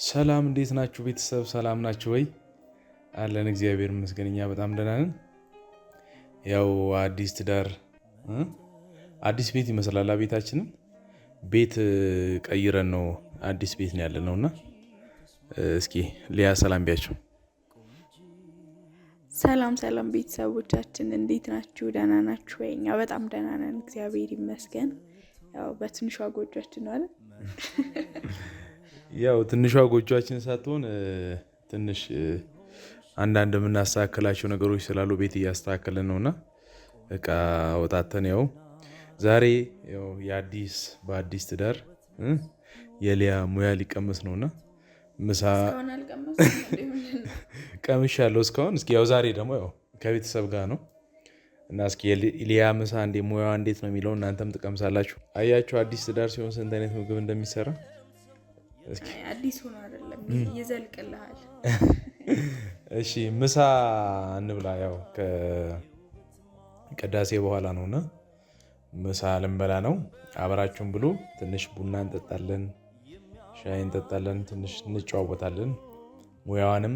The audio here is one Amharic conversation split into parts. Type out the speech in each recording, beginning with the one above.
ሰላም እንዴት ናችሁ ቤተሰብ? ሰላም ናችሁ ወይ? አለን እግዚአብሔር ይመስገን እኛ በጣም ደህና ነን። ያው አዲስ ትዳር አዲስ ቤት ይመስላል። ቤታችንን ቤት ቀይረን ነው አዲስ ቤት ነው ያለነውና እስኪ ሊያ ሰላም ቢያችሁ። ሰላም ቤተሰቦቻችን እንዴት ናችሁ? ደህና ናችሁ ወይ? እኛ በጣም ደህና ነን እግዚአብሔር ይመስገን። ያው በትንሿ ጎጆአችን ነው አይደል? ያው ትንሿ ጎጆአችን ሳትሆን ትንሽ አንዳንድ የምናስተካክላቸው ነገሮች ስላሉ ቤት እያስተካከልን ነውና እቃ ወጣተን ያው ዛሬ ያው በአዲስ ትዳር የሊያ ሙያ ሊቀመስ ነውና ምሳ ቀምሻለሁ እስካሁን። እስኪ ያው ዛሬ ደግሞ ያው ከቤተሰብ ጋር ነው እና እስኪ ሊያ ምሳ ሙያዋ እንዴት ነው የሚለው እናንተም ትቀምሳላችሁ። አያችሁ አዲስ ትዳር ሲሆን ስንት አይነት ምግብ እንደሚሰራ። አዲስ ሆኖ አይደለም ይዘልቅልሃል። እሺ ምሳ እንብላ። ያው ከቅዳሴ በኋላ ነውና ምሳ ልንበላ ነው። አብራችሁን ብሉ። ትንሽ ቡና እንጠጣለን፣ ሻይ እንጠጣለን፣ ትንሽ እንጨዋወታለን። ሙያዋንም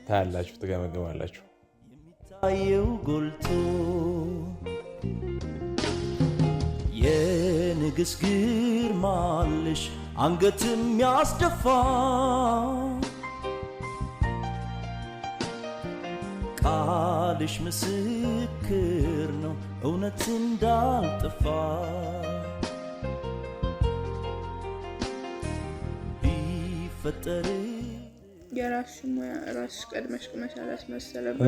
ታያላችሁ፣ ትገመገማላችሁ። የሚታየው ጎልቶ የንግስ ግርማልሽ አንገትም ያስደፋ ቃልሽ ምስክር ነው እውነት እንዳልጠፋ ቢፈጠር የራስሽ ሙያ ራስሽ ቀድመሽ ቅመሽ አላስመሰለም።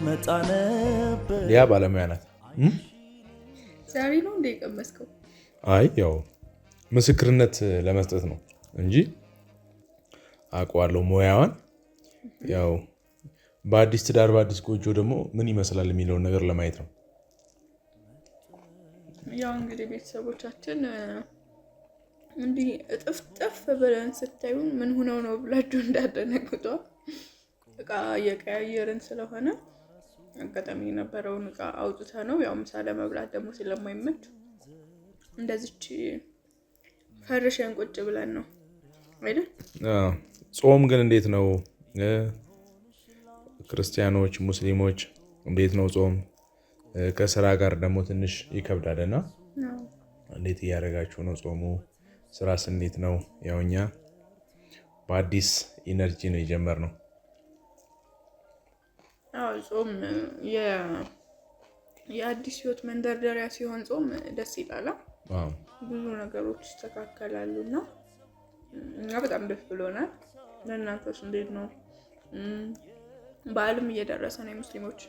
እመጣ ነበር። ያ ባለሙያ ናት። ዛሬ ነው እንደ የቀመስከው? አይ ያው ምስክርነት ለመስጠት ነው እንጂ አውቀዋለሁ ሙያዋን። ያው በአዲስ ትዳር በአዲስ ጎጆ ደግሞ ምን ይመስላል የሚለውን ነገር ለማየት ነው። ያው እንግዲህ ቤተሰቦቻችን እንዲህ እጥፍጥፍ ብለን ስታዩን ምን ሆነው ነው ብላችሁ እንዳደነግጧ እቃ እየቀያየርን ስለሆነ አጋጣሚ የነበረውን እቃ አውጥታ ነው። ያው ምሳ ለመብላት ደግሞ ስለማይመች እንደዚች ፈርሸን ቁጭ ብለን ነው አይደል? ጾም ግን እንዴት ነው? ክርስቲያኖች ሙስሊሞች እንዴት ነው ጾም? ከስራ ጋር ደግሞ ትንሽ ይከብዳልና እንዴት እያደረጋችሁ ነው ጾሙ? ስራስ እንዴት ነው? ያው እኛ በአዲስ ኢነርጂ ነው የጀመርነው። ጾም የአዲስ ህይወት መንደርደሪያ ሲሆን ጾም ደስ ይላል። ብዙ ነገሮች ይስተካከላሉ እና እኛ በጣም ደስ ብሎናል። ለእናንተስ እንዴት ነው? በዓልም እየደረሰ ነው የሙስሊሞች።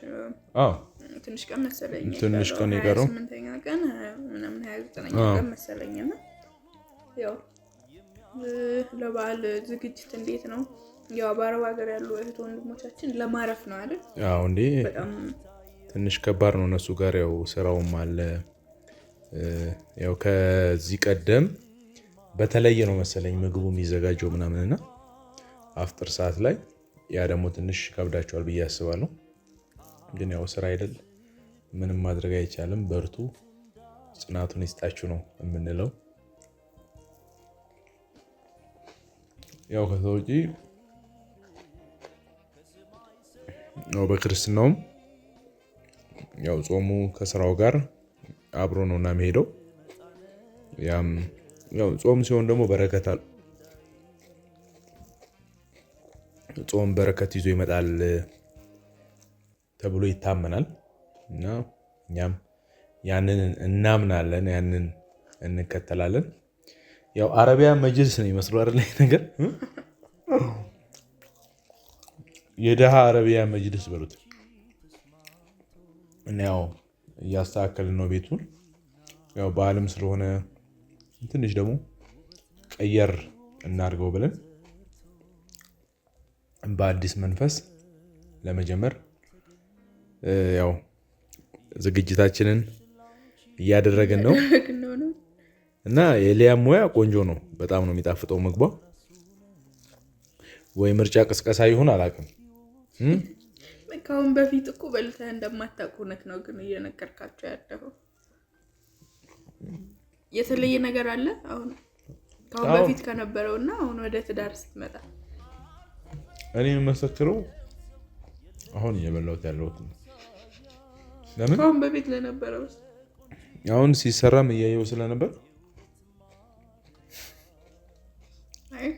ትንሽ ቀን መሰለኝ፣ ትንሽ ቀን የቀረው 28ኛ ቀን ምናምን 29ኛ ቀን መሰለኝና ያው ለበዓል ዝግጅት እንዴት ነው? ያው በአረብ ሀገር ያሉ እህት ወንድሞቻችን ለማረፍ ነው አይደል? አዎ እንዴ በጣም ትንሽ ከባድ ነው እነሱ ጋር። ያው ስራውም አለ። ያው ከዚህ ቀደም በተለየ ነው መሰለኝ ምግቡ የሚዘጋጀው ምናምንና አፍጥር ሰዓት ላይ ያ ደግሞ ትንሽ ከብዳቸዋል ብዬ አስባለሁ። ግን ያው ስራ አይደል ምንም ማድረግ አይቻልም። በርቱ፣ ጽናቱን ይስጣችሁ ነው የምንለው። ያው ከሰውጪ ነው በክርስትናውም ያው ጾሙ ከስራው ጋር አብሮ ነውና የሚሄደው። ያም ያው ጾም ሲሆን ደግሞ በረከት አለ። ጾም በረከት ይዞ ይመጣል ተብሎ ይታመናል እና እኛም ያንን እናምናለን፣ ያንን እንከተላለን። ያው አረቢያ መጅልስ ነው ይመስለው አይደል ነገር የደሃ አረቢያ መጅልስ በሉት እና ያው እያስተካከልን ነው ቤቱን። ያው በዓልም ስለሆነ ትንሽ ደግሞ ቀየር እናድርገው ብለን በአዲስ መንፈስ ለመጀመር ያው ዝግጅታችንን እያደረግን ነው እና የሊያ ሙያ ቆንጆ ነው። በጣም ነው የሚጣፍጠው ምግቧ። ወይ ምርጫ ቅስቀሳ ይሁን አላውቅም። ከአሁን በፊት እኮ በልተህ እንደማታውቅ እውነት ነው ግን እየነገርካቸው ያለው የተለየ ነገር አለ አሁን ከአሁን በፊት ከነበረውና አሁን ወደ ትዳር ስትመጣ? እኔ የምመሰክረው አሁን እየበላሁት ያለሁት ነው። ለምን ከአሁን በፊት ለነበረው አሁን ሲሰራም እያየው ስለነበር አይ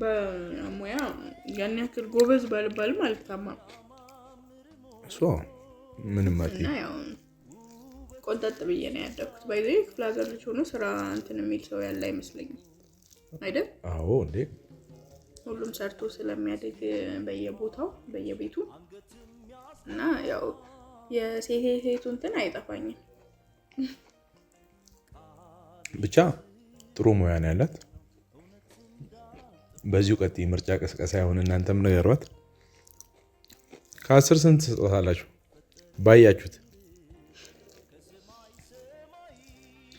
በሙያ ያን ያክል ጎበዝ ባልባልም አልታማም። ምንም ማለት እና ያው ቆንጠጥ ብዬ ነው ያደኩት። ባይዘይ ክፍለ ሀገር ልጅ ሆኖ ስራ እንትን የሚል ሰው ያለ አይመስለኝም አይደል? አዎ እንዴ ሁሉም ሰርቶ ስለሚያድግ በየቦታው በየቤቱ እና ያው የሴቱ እንትን አይጠፋኝም። ብቻ ጥሩ ሙያ ነው ያላት። በዚሁ ቀጥይ። ምርጫ ቀስቀሳ ይሁን እናንተም ነገሯት። ከ10 ስንት ትሰጣላችሁ ባያችሁት?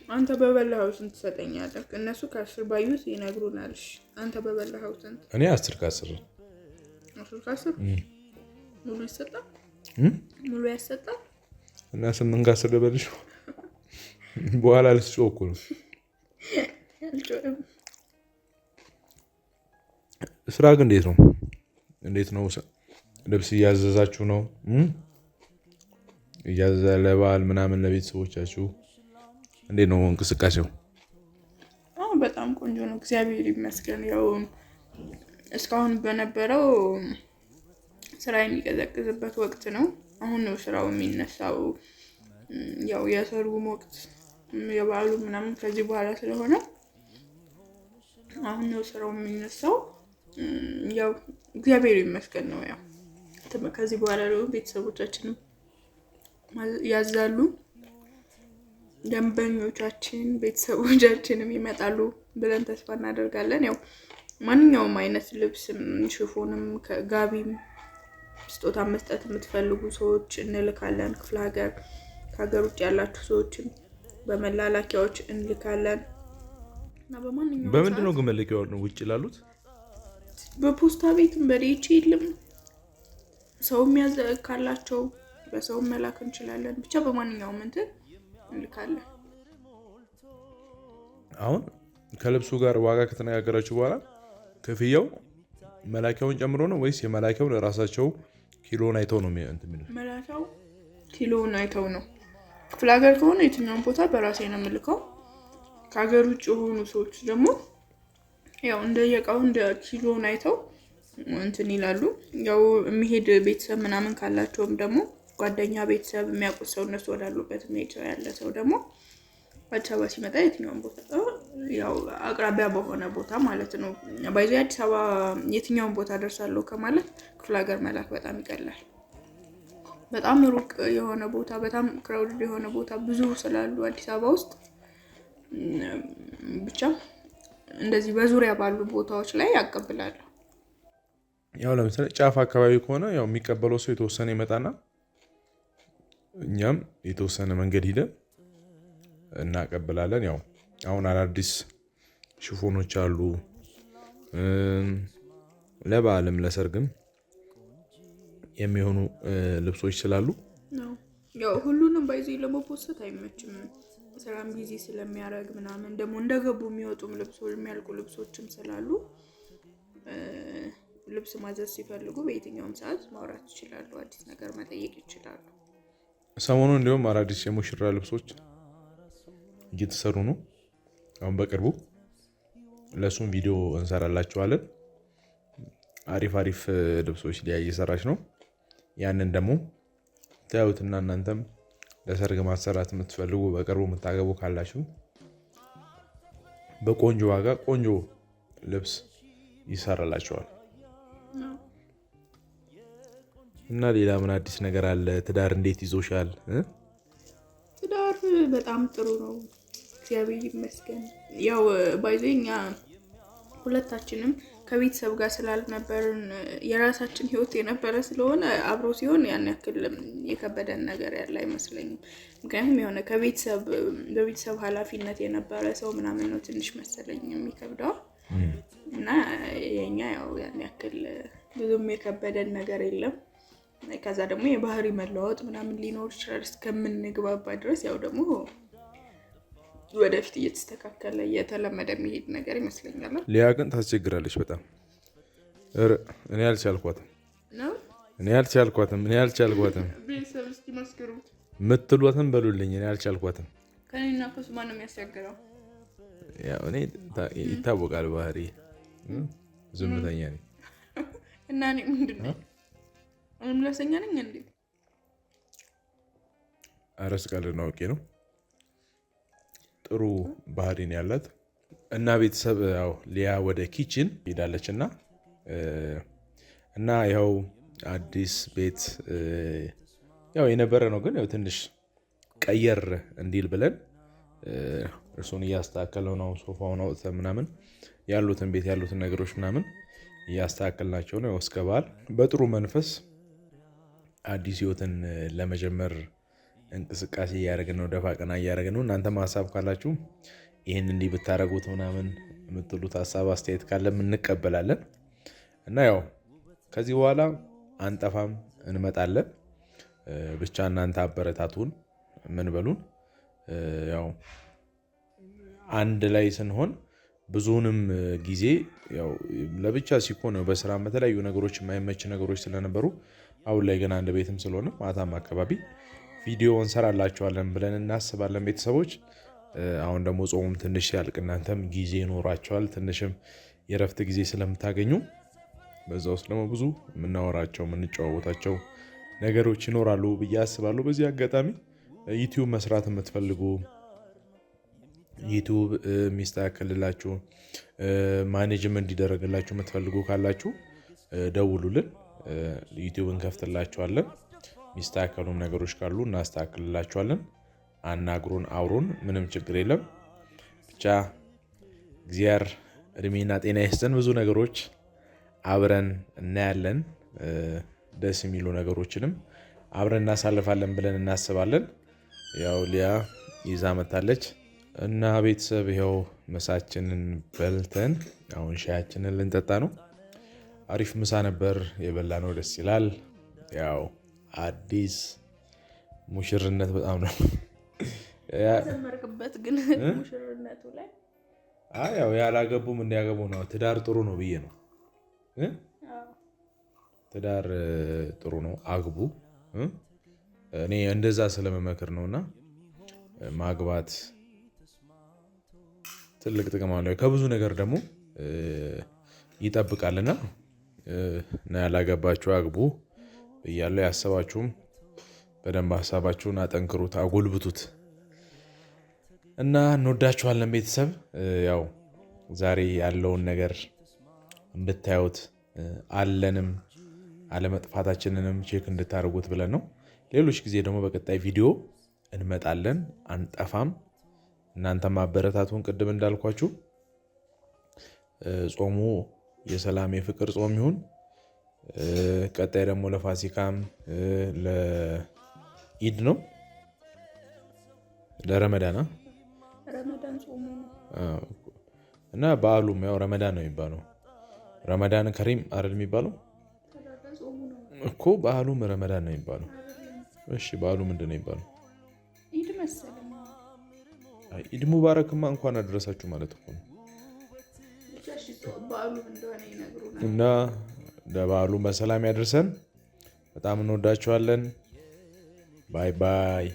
አንተ በበላኸው ስንት ትሰጠኛለህ? እነሱ ከ10 ባዩት ይነግሩናል። አንተ በበላኸው ስንት? እኔ 10 ከ10 10 ከ10 ሙሉ ይሰጣል? ሙሉ ያሰጣል? እና 8 ከ10 ደበልሽ በኋላ ልስጮህ እኮ ነው። ስራ ግን እንዴት ነው? ልብስ እያዘዛችሁ ነው? ለበዓል ምናምን ለቤተሰቦቻችሁ እንዴት ነው እንቅስቃሴው? በጣም ቆንጆ ነው፣ እግዚአብሔር ይመስገን። ያው እስካሁን በነበረው ስራ የሚቀዘቅዝበት ወቅት ነው። አሁን ነው ስራው የሚነሳው። ያው የሰርጉም ወቅት የበዓሉ ምናምን ከዚህ በኋላ ስለሆነ አሁን ነው ስራው የሚነሳው። ያው እግዚአብሔር ይመስገን ነው። ያው ከዚህ በኋላ ደግሞ ቤተሰቦቻችንም ያዛሉ፣ ደንበኞቻችን ቤተሰቦቻችንም ይመጣሉ ብለን ተስፋ እናደርጋለን። ያው ማንኛውም አይነት ልብስም ሽፎንም ጋቢም ስጦታ መስጠት የምትፈልጉ ሰዎች እንልካለን። ክፍለ ሀገር ከሀገር ውጭ ያላችሁ ሰዎችን በመላላኪያዎች እንልካለን እና በማንኛውም በምንድን ነው ግን መለኪያው ነው ውጭ ላሉት? በፖስታ ቤትም በዲኤችኤልም ሰው የሚያዘካላቸው በሰው መላክ እንችላለን። ብቻ በማንኛውም እንትን እንልካለን። አሁን ከልብሱ ጋር ዋጋ ከተነጋገራችሁ በኋላ ክፍያው መላኪያውን ጨምሮ ነው ወይስ የመላኪያው ለራሳቸው ኪሎን አይተው ነው የሚሉት? መላኪያው ኪሎን አይተው ነው። ክፍለ ሀገር ከሆነ የትኛውን ቦታ በራሴ ነው የምልከው። ከሀገር ውጭ የሆኑ ሰዎች ደግሞ ያው እንደየቃው እንደ ኪሎን አይተው እንትን ይላሉ። ያው የሚሄድ ቤተሰብ ምናምን ካላቸውም ደግሞ ጓደኛ ቤተሰብ የሚያውቁት ሰው እነሱ ወዳሉበት መሄድ ያለ ሰው ደግሞ አዲስ አበባ ሲመጣ የትኛውን ቦታ ያው አቅራቢያ በሆነ ቦታ ማለት ነው። ባይዞ አዲስ አበባ የትኛውን ቦታ ደርሳለሁ ከማለት ክፍለ ሀገር መላክ በጣም ይቀላል። በጣም ሩቅ የሆነ ቦታ በጣም ክራውድድ የሆነ ቦታ ብዙ ስላሉ አዲስ አበባ ውስጥ ብቻ እንደዚህ በዙሪያ ባሉ ቦታዎች ላይ ያቀብላሉ። ያው ለምሳሌ ጫፍ አካባቢ ከሆነ ያው የሚቀበለው ሰው የተወሰነ ይመጣና እኛም የተወሰነ መንገድ ሄደን እናቀብላለን። ያው አሁን አዳዲስ ሽፎኖች አሉ፣ ለበዓልም ለሰርግም የሚሆኑ ልብሶች ስላሉ ያው ሁሉንም ባይዘይ ለመፖስት አይመችም። ስራም ቢዚ ስለሚያደርግ ምናምን ደግሞ እንደገቡ የሚወጡም ልብሶች የሚያልቁ ልብሶችም ስላሉ ልብስ ማዘዝ ሲፈልጉ በየትኛውም ሰዓት ማውራት ይችላሉ። አዲስ ነገር መጠየቅ ይችላሉ። ሰሞኑ እንዲሁም አዳዲስ የሙሽራ ልብሶች እየተሰሩ ነው። አሁን በቅርቡ ለሱም ቪዲዮ እንሰራላችኋለን። አሪፍ ልብሶች ሊያ እየሰራች ነው። ያንን ደግሞ ታዩትና እናንተም ለሰርግ ማሰራት የምትፈልጉ በቅርቡ የምታገቡ ካላችሁ በቆንጆ ዋጋ ቆንጆ ልብስ ይሰራላችኋል። እና ሌላ ምን አዲስ ነገር አለ? ትዳር እንዴት ይዞሻል? ትዳር በጣም ጥሩ ነው፣ እግዚአብሔር ይመስገን። ያው ባይዘኛ ሁለታችንም ከቤተሰብ ጋር ስላልነበርን የራሳችን ህይወት የነበረ ስለሆነ አብሮ ሲሆን ያን ያክል የከበደን ነገር ያለ አይመስለኝም። ምክንያቱም የሆነ በቤተሰብ ኃላፊነት የነበረ ሰው ምናምን ነው ትንሽ መሰለኝ የሚከብደው እና የኛ ያው ያን ያክል ብዙም የከበደን ነገር የለም። ከዛ ደግሞ የባህሪ መለዋወጥ ምናምን ሊኖር ይችላል እስከምንግባባ ድረስ። ያው ደግሞ ወደፊት እየተስተካከለ እየተለመደ የሚሄድ ነገር ይመስለኛል። ሊያ ግን ታስቸግራለች በጣም። እኔ አልቻልኳትም ነው እኔ አልቻልኳትም። ቤተሰብ እስኪ መስክሩ ምትሏትም በሉልኝ። እኔ አልቻልኳትም። ከኔና ከሱ ማን ነው የሚያስቸግረው? ያው እኔ ይታወቃል ባህሪ ዝምተኛ ነኝ እና እኔ ምንድን ነኝ? እኔም ለሰኛ ነኝ እንዴ? አረስ ቀልድ አውቄ ነው። ጥሩ ባህሪ ነው ያላት እና ቤተሰብ ያው ሊያ ወደ ኪችን ሄዳለች እና ያው አዲስ ቤት ያው የነበረ ነው፣ ግን ያው ትንሽ ቀየር እንዲል ብለን እርሱን እያስተካከለው ነው። ሶፋውን አውጥተን ምናምን ያሉትን ቤት ያሉትን ነገሮች ምናምን እያስተካከልናቸው ነው። እስከ በዓል በጥሩ መንፈስ አዲስ ህይወትን ለመጀመር እንቅስቃሴ እያደረግን ነው። ደፋ ቀና እያደረግን ነው። እናንተም ሀሳብ ካላችሁ ይህን እንዲህ ብታደረጉት ምናምን የምትሉት ሀሳብ አስተያየት ካለም እንቀበላለን እና ያው ከዚህ በኋላ አንጠፋም፣ እንመጣለን። ብቻ እናንተ አበረታቱን፣ ምን በሉን። ያው አንድ ላይ ስንሆን ብዙውንም ጊዜ ያው ለብቻ ሲኮን ነው በስራ በተለያዩ ነገሮች የማይመች ነገሮች ስለነበሩ፣ አሁን ላይ ግን አንድ ቤትም ስለሆነ ማታም አካባቢ ቪዲዮ እንሰራላችኋለን ብለን እናስባለን ቤተሰቦች። አሁን ደግሞ ጾሙም ትንሽ ሲያልቅ እናንተም ጊዜ ይኖራቸዋል፣ ትንሽም የረፍት ጊዜ ስለምታገኙ በዛ ውስጥ ደግሞ ብዙ የምናወራቸው የምንጨዋወታቸው ነገሮች ይኖራሉ ብዬ አስባለሁ። በዚህ አጋጣሚ ዩቲዩብ መስራት የምትፈልጉ ዩቲዩብ የሚስተካከልላችሁ ማኔጅም እንዲደረግላችሁ የምትፈልጉ ካላችሁ ደውሉልን፣ ዩቲዩብ እንከፍትላችኋለን። የሚስተካከሉም ነገሮች ካሉ እናስተካክልላችኋለን። አናግሩን፣ አውሩን፣ ምንም ችግር የለም። ብቻ እግዚአብሔር እድሜና ጤና ይስጠን። ብዙ ነገሮች አብረን እናያለን። ደስ የሚሉ ነገሮችንም አብረን እናሳልፋለን ብለን እናስባለን። ያው ሊያ ይዛ መታለች እና ቤተሰብ ይኸው ምሳችንን በልተን አሁን ሻያችንን ልንጠጣ ነው። አሪፍ ምሳ ነበር የበላ ነው፣ ደስ ይላል። ያው አዲስ ሙሽርነት በጣም ነው ተመርክበት። ግን ሙሽርነቱ ላይ ያው ያላገቡም እንዲያገቡ ነው። ትዳር ጥሩ ነው ብዬ ነው። ትዳር ጥሩ ነው፣ አግቡ። እኔ እንደዛ ስለመመክር ነውና ማግባት ትልቅ ጥቅም አለው። ከብዙ ነገር ደግሞ ይጠብቃልና ያላገባችሁ አግቡ እያለው ያሰባችሁም በደንብ ሀሳባችሁን አጠንክሩት፣ አጎልብቱት እና እንወዳችኋለን ቤተሰብ። ያው ዛሬ ያለውን ነገር እንድታዩት አለንም አለመጥፋታችንንም ቼክ እንድታደርጉት ብለን ነው። ሌሎች ጊዜ ደግሞ በቀጣይ ቪዲዮ እንመጣለን፣ አንጠፋም። እናንተ ማበረታቱን ቅድም እንዳልኳችሁ ጾሙ የሰላም የፍቅር ጾም ይሁን። ቀጣይ ደግሞ ለፋሲካም ለኢድ ነው ለረመዳን ጾሙ እና በዓሉም ያው ረመዳን ነው የሚባለው። ረመዳን ከሪም አይደል የሚባለው እኮ። በዓሉም ረመዳን ነው የሚባለው። እሺ በዓሉ ምንድን ነው የሚባለው? ኢድ መሰለኝ። ኢድ ሙባረክማ እንኳን አደረሳችሁ ማለት እኮ ነው። እና ለበዓሉ በሰላም ያደርሰን። በጣም እንወዳችኋለን። ባይ ባይ።